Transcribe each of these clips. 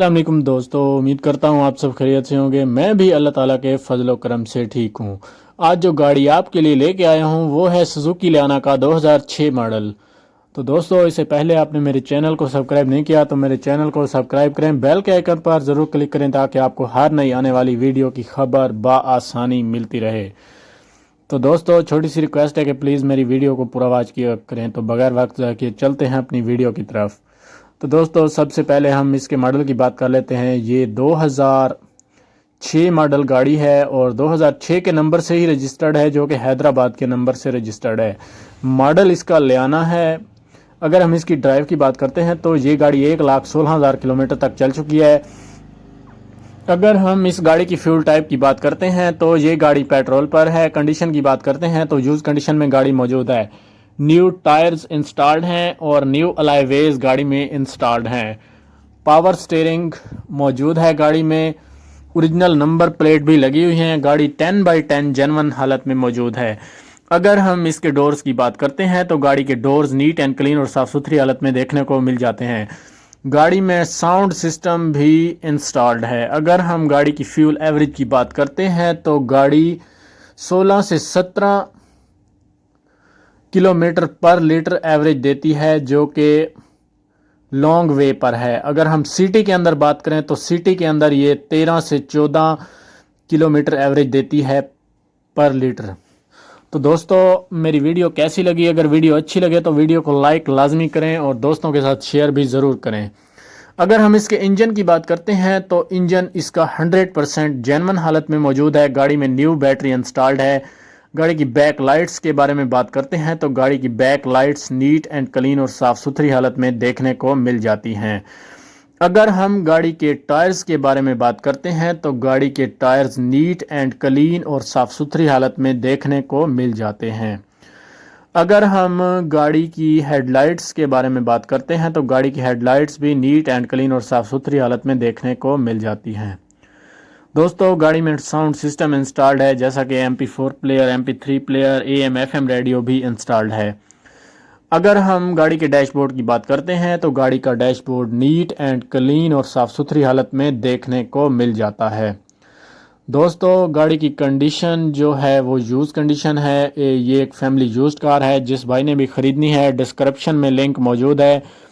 अस्सलाम वालेकुम दोस्तों, उम्मीद करता हूँ आप सब खैरियत से होंगे। मैं भी अल्लाह ताला के फजल करम से ठीक हूँ। आज जो गाड़ी आपके लिए लेके आया हूँ वो है सुजुकी लियाना का 2006 मॉडल। तो दोस्तों, इससे पहले आपने मेरे चैनल को सब्सक्राइब नहीं किया तो मेरे चैनल को सब्सक्राइब करें, बेल के आइकन पर ज़रूर क्लिक करें ताकि आपको हर नई आने वाली वीडियो की खबर बआसानी मिलती रहे। तो दोस्तों, छोटी सी रिक्वेस्ट है कि प्लीज़ मेरी वीडियो को पूरा वॉच किया करें। तो बगैर वक्त जाके चलते हैं अपनी वीडियो की तरफ। तो दोस्तों, सबसे पहले हम इसके मॉडल की बात कर लेते हैं। ये 2006 मॉडल गाड़ी है और 2006 के नंबर से ही रजिस्टर्ड है, जो कि हैदराबाद के नंबर से रजिस्टर्ड है। मॉडल इसका लियाना है। अगर हम इसकी ड्राइव की बात करते हैं तो ये गाड़ी 1,16,000 किलोमीटर तक चल चुकी है। अगर हम इस गाड़ी की फ्यूल टाइप की बात करते हैं तो ये गाड़ी पेट्रोल पर है। कंडीशन की बात करते हैं तो यूज़ कंडीशन में गाड़ी मौजूद है। न्यू टायर्स इंस्टॉल्ड हैं और न्यू अलॉय व्हील्स गाड़ी में इंस्टॉल्ड हैं। पावर स्टीयरिंग मौजूद है गाड़ी में। ओरिजिनल नंबर प्लेट भी लगी हुई हैं। गाड़ी 10/10 जेन्युइन हालत में मौजूद है। अगर हम इसके डोर्स की बात करते हैं तो गाड़ी के डोर्स नीट एंड क्लीन और साफ़ सुथरी हालत में देखने को मिल जाते हैं। गाड़ी में साउंड सिस्टम भी इंस्टॉल्ड है। अगर हम गाड़ी की फ्यूल एवरेज की बात करते हैं तो गाड़ी 16 से 17 किलोमीटर पर लीटर एवरेज देती है, जो कि लॉन्ग वे पर है। अगर हम सिटी के अंदर बात करें तो सिटी के अंदर ये 13 से 14 किलोमीटर एवरेज देती है पर लीटर। तो दोस्तों, मेरी वीडियो कैसी लगी? अगर वीडियो अच्छी लगे तो वीडियो को लाइक लाजमी करें और दोस्तों के साथ शेयर भी ज़रूर करें। अगर हम इसके इंजन की बात करते हैं तो इंजन इसका 100% जेन्युइन हालत में मौजूद है। गाड़ी में न्यू बैटरी इंस्टॉल्ड है। गाड़ी की बैक लाइट्स के बारे में बात करते हैं तो गाड़ी की back lights neat and clean और साफ़ सुथरी हालत में देखने को मिल जाती हैं। अगर हम गाड़ी के टायर्स के बारे में बात करते हैं तो गाड़ी के टायर्स नीट एंड क्लीन और साफ़ सुथरी हालत में देखने को मिल जाते हैं। अगर हम गाड़ी की हेडलाइट्स के बारे में बात करते हैं तो गाड़ी की हेडलाइट्स भी नीट एंड क्लीन और साफ़ सुथरी हालत में देखने को मिल जाती हैं। दोस्तों, गाड़ी में साउंड सिस्टम इंस्टॉल्ड है, जैसा कि MP4 player, MP3 player, AM/FM radio भी इंस्टॉल्ड है। अगर हम गाड़ी के डैशबोर्ड की बात करते हैं तो गाड़ी का डैशबोर्ड नीट एंड क्लीन और साफ़ सुथरी हालत में देखने को मिल जाता है। दोस्तों, गाड़ी की कंडीशन जो है वो यूज़ कंडीशन है। ये एक फैमिली यूज्ड कार है। जिस भाई ने भी ख़रीदनी है, डिस्क्रिप्शन में लिंक मौजूद है,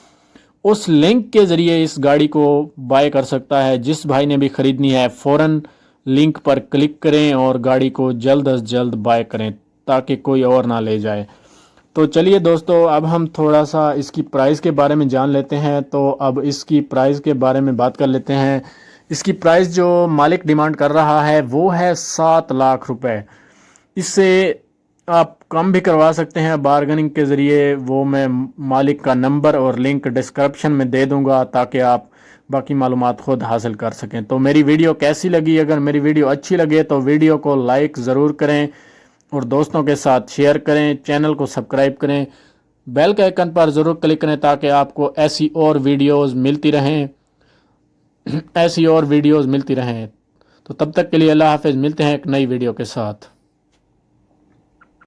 उस लिंक के ज़रिए इस गाड़ी को बाय कर सकता है। जिस भाई ने भी ख़रीदनी है फ़ौरन लिंक पर क्लिक करें और गाड़ी को जल्द अज जल्द बाय करें ताकि कोई और ना ले जाए। तो चलिए दोस्तों, अब हम थोड़ा सा इसकी प्राइस के बारे में जान लेते हैं। तो अब इसकी प्राइस के बारे में बात कर लेते हैं। इसकी प्राइस जो मालिक डिमांड कर रहा है वो है 7 लाख रुपए। इससे आप कम भी करवा सकते हैं बार्गेनिंग के ज़रिए। वो मैं मालिक का नंबर और लिंक डिस्क्रिप्शन में दे दूंगा ताकि आप बाकी मालूमात खुद हासिल कर सकें। तो मेरी वीडियो कैसी लगी? अगर मेरी वीडियो अच्छी लगे तो वीडियो को लाइक ज़रूर करें और दोस्तों के साथ शेयर करें। चैनल को सब्सक्राइब करें, बेल के आइकन पर ज़रूर क्लिक करें ताकि आपको ऐसी और वीडियोज़ मिलती रहें। तो तब तक के लिए अल्लाह हाफ़िज़। मिलते हैं एक नई वीडियो के साथ।